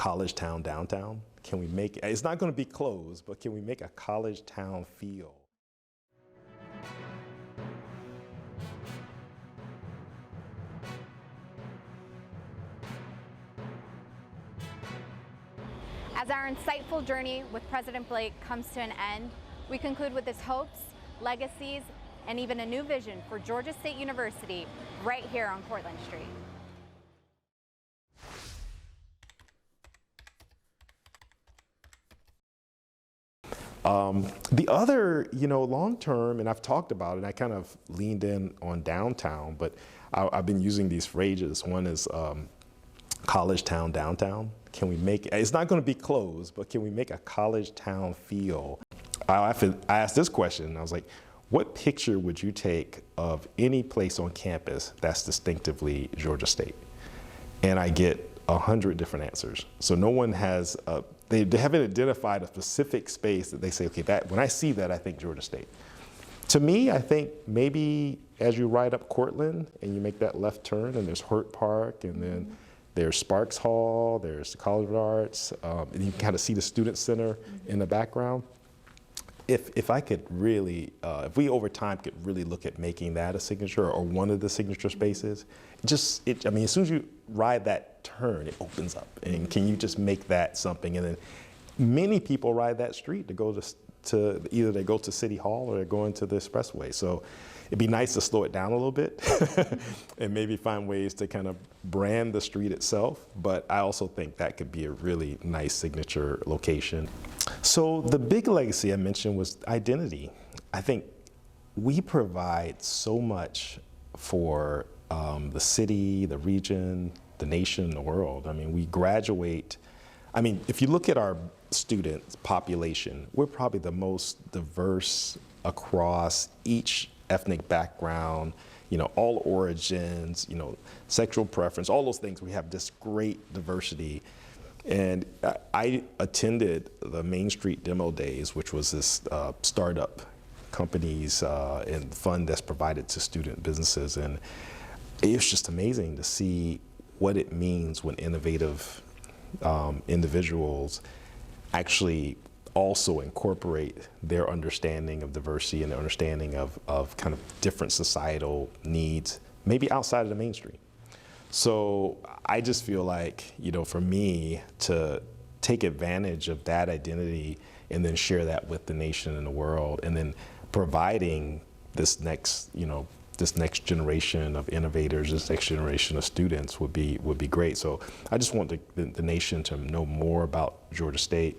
college town downtown? Can we make, it's not going to be closed, but can we make a college town feel? As our insightful journey with President Blake comes to an end, we conclude with his hopes, legacies, and even a new vision for Georgia State University right here on Cortlandt Street. The other, long term, and I've talked about it, I kind of leaned in on downtown, but I've been using these phrases. One is college town downtown. Can we make, it's not going to be closed, but can we make a college town feel? I asked this question, and I was like, what picture would you take of any place on campus that's distinctively Georgia State? And I get 100 different answers. So no one has, they haven't identified a specific space that they say, okay, that when I see that, I think Georgia State. To me, I think maybe as you ride up Cortlandt and you make that left turn, and there's Hurt Park, and then there's Sparks Hall, there's the College of Arts, and you can kind of see the Student Center in the background. If I could really, if we over time could really look at making that a signature or one of the signature spaces, I mean, as soon as you ride that turn, it opens up. And can you just make that something? And then many people ride that street to go to either they go to City Hall or they're going to the expressway. So it'd be nice to slow it down a little bit and maybe find ways to kind of brand the street itself. But I also think that could be a really nice signature location. So the big legacy I mentioned was identity. I think we provide so much for the city, the region, the nation, the world. I mean, we graduate. I mean, if you look at our student population, we're probably the most diverse across each ethnic background, all origins, sexual preference, all those things. We have this great diversity. And I attended the Main Street Demo Days, which was this startup companies and fund that's provided to student businesses. And it was just amazing to see what it means when innovative individuals actually also incorporate their understanding of diversity and their understanding of kind of different societal needs, maybe outside of the mainstream. So I just feel like, for me to take advantage of that identity and then share that with the nation and the world, and then providing this next, this next generation of innovators, this next generation of students would be great. So I just want the nation to know more about Georgia State.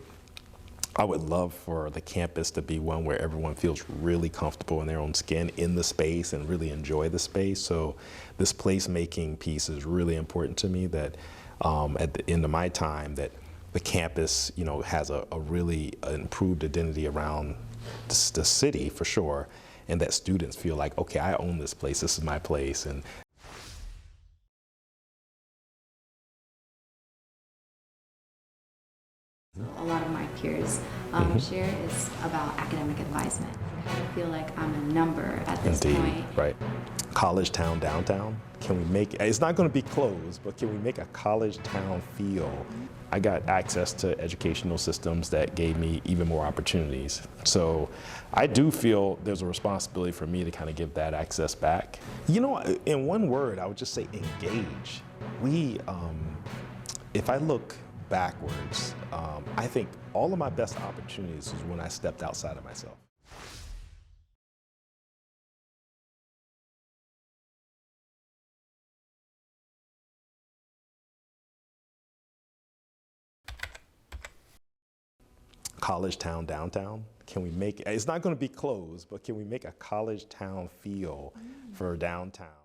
I would love for the campus to be one where everyone feels really comfortable in their own skin in the space and really enjoy the space. So this placemaking piece is really important to me, that at the end of my time, that the campus, has a really improved identity around the city for sure, and that students feel like, okay, I own this place, this is my place. And a lot of my peers share is about academic advisement. I feel like I'm a number at this point. Right. College town downtown. Can we make, it's not going to be closed, but can we make a college town feel? I got access to educational systems that gave me even more opportunities. So I do feel there's a responsibility for me to kind of give that access back. In one word, I would just say engage. If I look backwards, I think all of my best opportunities was when I stepped outside of myself. College town downtown. Can we make, it's not going to be closed, but can we make a college town feel for downtown?